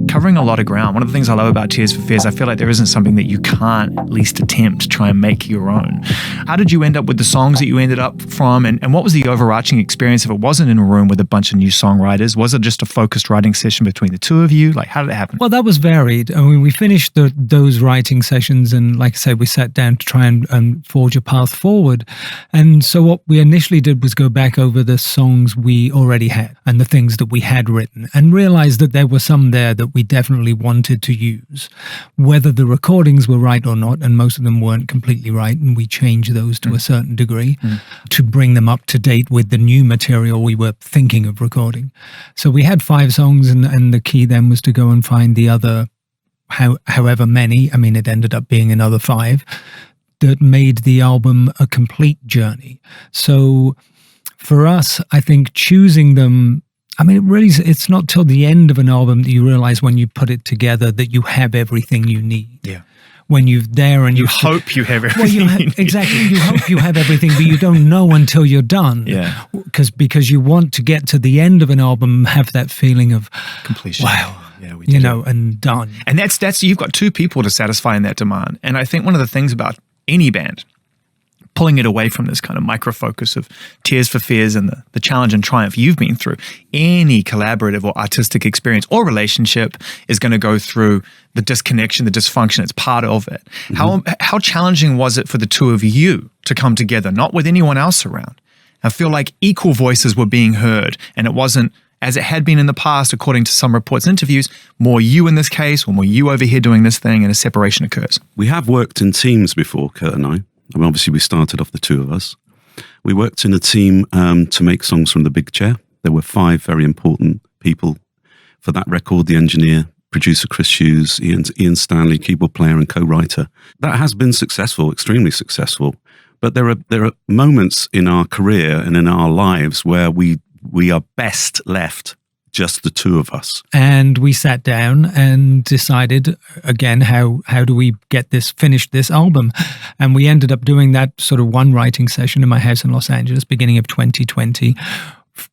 Covering a lot of ground. One of the things I love about Tears for Fears, I feel like there isn't something that you can't at least attempt to try and make your own. How did you end up with the songs that you ended up from, and what was the overarching experience if it wasn't in a room with a bunch of new songwriters? Was it just a focused writing session between the two of you? Like, how did it happen? Well, that was varied. I mean, we finished those writing sessions, and like I said, we sat down to try and forge a path forward. And so what we initially did was go back over the songs we already had and the things that we had written, and realized that there were some there that we definitely wanted to use, whether the recordings were right or not, and most of them weren't completely right, and we changed those to a certain degree to bring them up to date with the new material we were thinking of recording. So we had 5 songs, and the key then was to go and find the other however many, I mean, it ended up being another 5, that made the album a complete journey. So for us, I think choosing them, I mean, it's not till the end of an album that you realize when you put it together that you have everything you need. Yeah. When you're there and you hope you have everything. Well, exactly. You hope you have everything, but you don't know until you're done. Yeah. Because you want to get to the end of an album, have that feeling of completion. Wow. Yeah, we did and done. And that's you've got 2 people to satisfy in that demand. And I think one of the things about any band, pulling it away from this kind of micro focus of Tears for Fears and the challenge and triumph you've been through, any collaborative or artistic experience or relationship is going to go through the disconnection, the dysfunction. It's part of it. How challenging was it for the 2 of you to come together, not with anyone else around? I feel like equal voices were being heard, and it wasn't, as it had been in the past, according to some reports, interviews, more you in this case, or more you over here doing this thing, and a separation occurs. We have worked in teams before, Kurt and I. I mean, obviously, we started off the 2 of us. We worked in a team to make songs from the big chair. There were 5 very important people for that record: the engineer, producer Chris Hughes, Ian Stanley, keyboard player and co-writer. That has been successful, extremely successful. But there are moments in our career and in our lives where we are best left just the 2 of us. And we sat down and decided, again, how do we finish this album? And we ended up doing that sort of one writing session in my house in Los Angeles, beginning of 2020.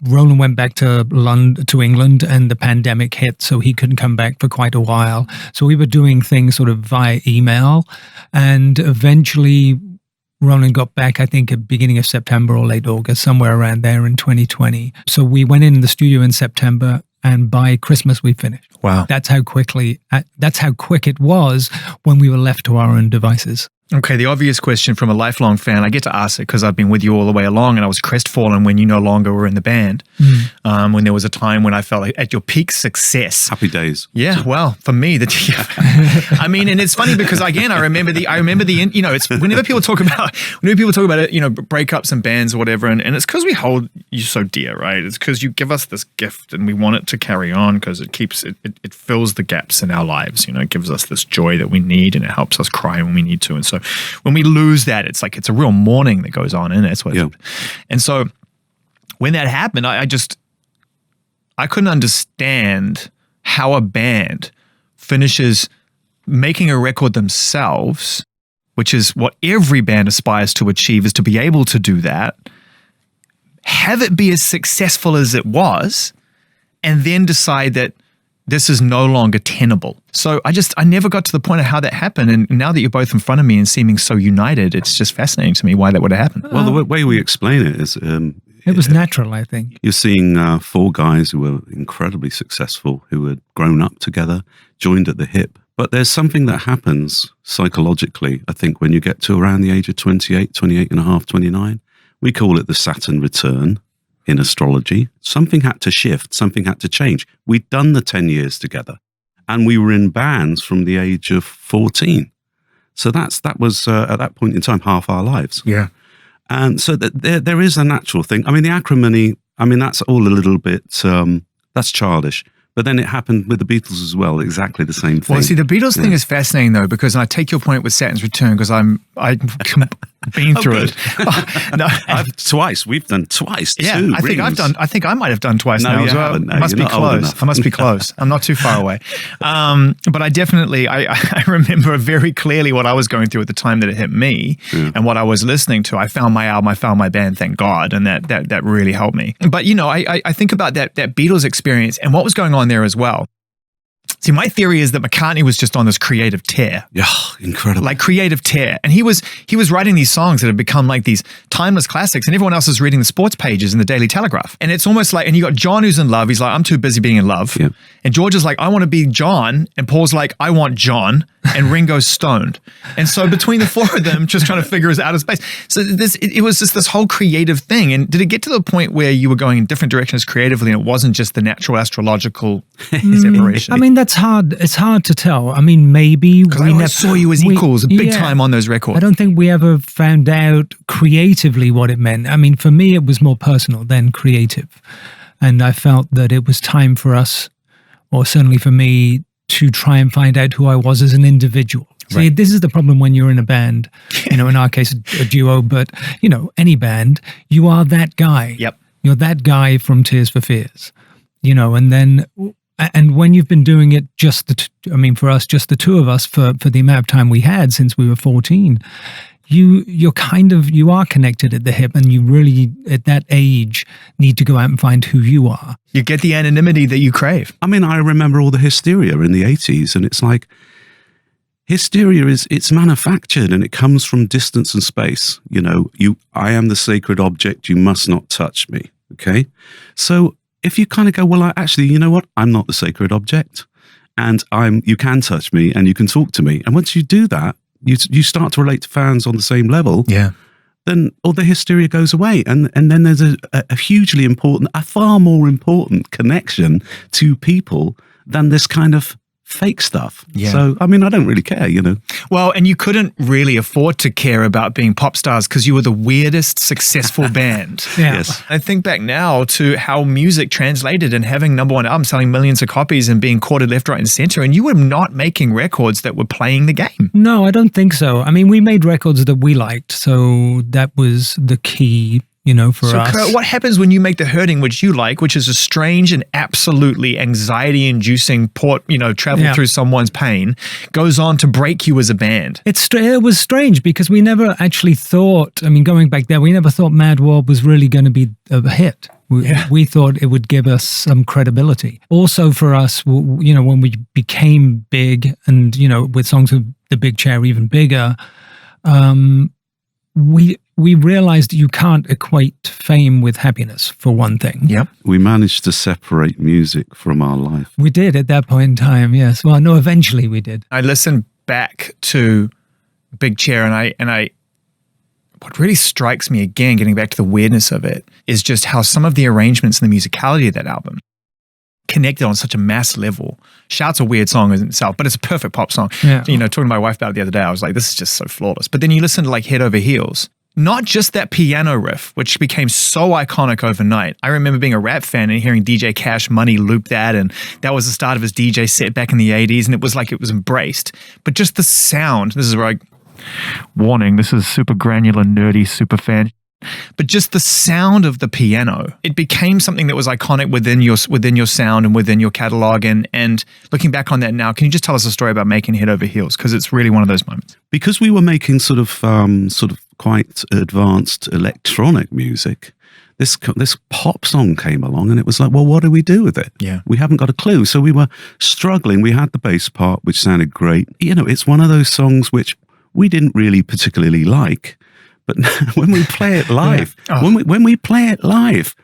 Roland went back to England, and the pandemic hit, so he couldn't come back for quite a while. So we were doing things sort of via email, and eventually Roland got back, I think, at beginning of September or late August, somewhere around there in 2020. So we went in the studio in September, and by Christmas we finished. Wow. That's how quick it was when we were left to our own devices. Okay, the obvious question from a lifelong fan, I get to ask it because I've been with you all the way along, and I was crestfallen when you no longer were in the band, when there was a time when I felt like at your peak success. Happy days. Yeah, well, for me, I mean, and it's funny because again, I remember it's whenever people talk about it, breakups and bands or whatever, and it's because we hold you so dear, right? It's because you give us this gift and we want it to carry on because it fills the gaps in our lives, it gives us this joy that we need, and it helps us cry when we need to, and so when we lose that, it's like it's a real mourning that goes on in it. And so when that happened, I couldn't understand how a band finishes making a record themselves, which is what every band aspires to achieve, is to be able to do that, have it be as successful as it was, and then decide that this is no longer tenable. So I never got to the point of how that happened. And now that you're both in front of me and seeming so united, it's just fascinating to me why that would have happened. Well, the way we explain it is... it was natural, I think. You're seeing 4 guys who were incredibly successful, who had grown up together, joined at the hip. But there's something that happens psychologically, I think, when you get to around the age of 28, 28 and a half, 29. We call it the Saturn return. In astrology, something had to shift, something had to change. We'd done the 10 years together, and we were in bands from the age of 14. So that was at that point in time half our lives. Yeah, and so there is a natural thing. I mean, the acrimony. I mean, that's all a little bit that's childish. But then it happened with the Beatles as well, exactly the same thing. Well, see, the Beatles thing is fascinating though, because I take your point with Saturn's Return because I've been through it. No. Twice. We've done twice. Yeah, two I think rings. I think I might have done twice No, now you as well. haven't. No, I must you're be not old close. enough. I must be close. I'm not too far away. But I definitely, I remember very clearly what I was going through at the time that it hit me and what I was listening to. I found my album, I found my band, thank God, and that really helped me. But you know, I think about that Beatles experience and what was going on there as well. See, my theory is that McCartney was just on this creative tear. Yeah, incredible. Like creative tear. And he was writing these songs that have become like these timeless classics, and everyone else is reading the sports pages in the Daily Telegraph. And it's almost like, and you got John who's in love. He's like, I'm too busy being in love. Yeah. And George is like, I want to be John. And Paul's like, I want John. And Ringo's stoned. And so between the four of them, just trying to figure us out of space. So it was just this whole creative thing. And did it get to the point where you were going in different directions creatively and it wasn't just the natural astrological separation? I mean, that's hard. It's hard to tell. I mean, maybe because I always saw you as equals, big time on those records. I don't think we ever found out creatively what it meant. I mean, for me, it was more personal than creative. And I felt that it was time for us, or certainly for me, to try and find out who I was as an individual. See, this is the problem when you're in a band, you know, in our case, a duo, but, you know, any band, you are that guy. Yep. You're that guy from Tears for Fears, you know, and then, and when you've been doing it for us, just the two of us for the amount of time we had since we were 14, you are connected at the hip, and you really, at that age, need to go out and find who you are. You get the anonymity that you crave. I mean, I remember all the hysteria in the 80s, and it's like, hysteria it's manufactured and it comes from distance and space. You know, I am the sacred object, you must not touch me. Okay. So if you kind of go, well, actually, you know what? I'm not the sacred object, and you can touch me and you can talk to me. And once you do that, you start to relate to fans on the same level. Yeah. Then all the hysteria goes away. And then there's a hugely important, a far more important connection to people than this kind of fake stuff. Yeah. So, I mean, I don't really care, you know. Well, and you couldn't really afford to care about being pop stars because you were the weirdest successful band. Yeah. Yes. I think back now to how music translated and having #1 albums, selling millions of copies and being quoted left, right, and center. And you were not making records that were playing the game. No, I don't think so. I mean, we made records that we liked, so that was the key, you know, for us. Kurt, what happens when you make The Hurting, which you like, which is a strange and absolutely anxiety-inducing travel through someone's pain, goes on to break you as a band? It was strange because we never actually thought, I mean, going back there, we never thought Mad World was really going to be a hit. We thought it would give us some credibility. Also for us, you know, when we became big and, you know, with songs of The Big Chair even bigger, we realized you can't equate fame with happiness, for one thing. Yep. We managed to separate music from our life. We did at that point in time, yes. Well, no, eventually we did. I listened back to Big Chair and I what really strikes me again, getting back to the weirdness of it, is just how some of the arrangements and the musicality of that album connected on such a mass level. Shout's a weird song in itself, but it's a perfect pop song. Yeah. You know, talking to my wife about it the other day, I was like, this is just so flawless. But then you listen to like Head Over Heels, not just that piano riff, which became so iconic overnight. I remember being a rap fan and hearing DJ Cash Money loop that, and that was the start of his DJ set back in the 80s, and it was like it was embraced. But just the sound, this is where warning, this is super granular, nerdy, super fan. But just the sound of the piano, it became something that was iconic within your sound and within your catalog. And looking back on that now, can you just tell us a story about making Head Over Heels? Because it's really one of those moments. Because we were making sort of quite advanced electronic music, this pop song came along, and it was like, well, what do we do with it? Yeah. We haven't got a clue. So we were struggling. We had the bass part, which sounded great. You know, it's one of those songs which we didn't really particularly like. But when we play it live, when we play it live,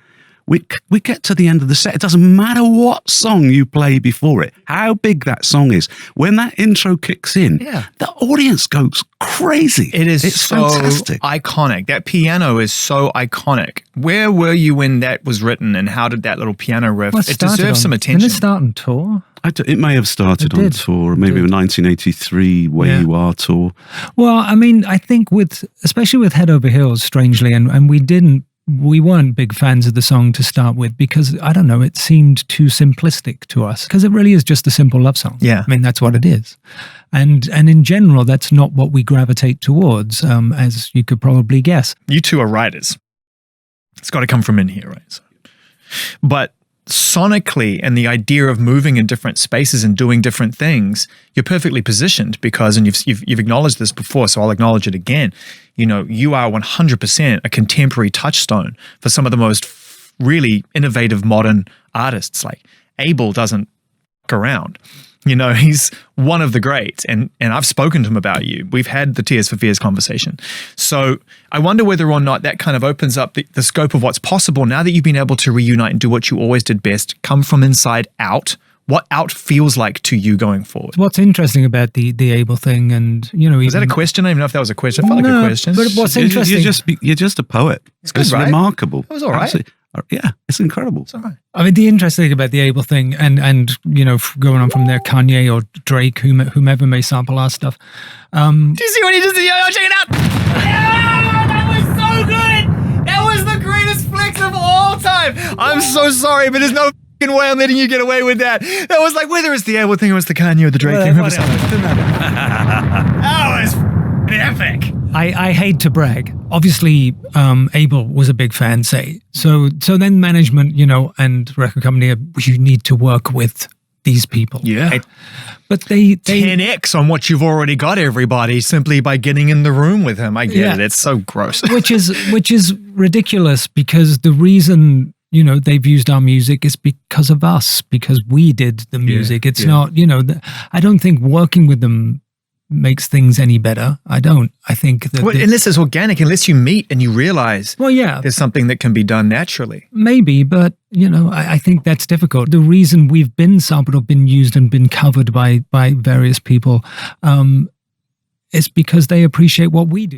we get to the end of the set. It doesn't matter what song you play before it, how big that song is. When that intro kicks in, the audience goes crazy. It's so fantastic. Iconic. That piano is so iconic. Where were you when that was written, and how did that little piano riff? It deserves some attention. Didn't it start on tour? It may have started on tour, maybe a 1983 Where You Are tour. Well, I mean, I think especially with Head Over Heels, strangely, and we didn't we weren't big fans of the song to start with because, I don't know, it seemed too simplistic to us because it really is just a simple love song. Yeah. I mean, that's what it is. And in general, that's not what we gravitate towards, as you could probably guess. You two are writers. It's got to come from in here, right? So, but sonically, and the idea of moving in different spaces and doing different things, you're perfectly positioned because, and you've acknowledged this before, so I'll acknowledge it again. You know, you are 100% a contemporary touchstone for some of the most really innovative modern artists. Like Abel doesn't fuck around. You know, he's one of the greats, and I've spoken to him about you. We've had the Tears for Fears conversation. So I wonder whether or not that kind of opens up the scope of what's possible now that you've been able to reunite and do what you always did best, come from inside out, what out feels like to you going forward. What's interesting about the Abel thing, and, you know... Was that a question? I don't even know if that was a question. I felt like a question. But what's interesting... You're just a poet. It's good, right? Remarkable. It was all right. Absolutely. Yeah, it's incredible. It's all right. I mean, the interesting thing about the Abel thing, and you know, going on from there, Kanye or Drake, whomever may sample our stuff. Do you see what he just did? Oh, check it out! Yeah, that was so good! That was the greatest flex of all time! I'm so sorry, but there's no f***ing way I'm letting you get away with that. That was like, whether it's the Abel thing or it's the Kanye or the Drake thing. That was epic! I hate to brag. Obviously, Abel was a big fan, say. So then management, you know, and record company, you need to work with these people. Yeah. Right? But they 10x on what you've already got, everybody, simply by getting in the room with him. I get it. It's so gross. which is ridiculous because the reason, you know, they've used our music is because of us, because we did the music. It's not, you know, I don't think working with them makes things any better. I don't. I think that... unless it's organic, unless you meet and you realize there's something that can be done naturally. Maybe, but, you know, I think that's difficult. The reason we've been sampled or been used and been covered by various people is because they appreciate what we do.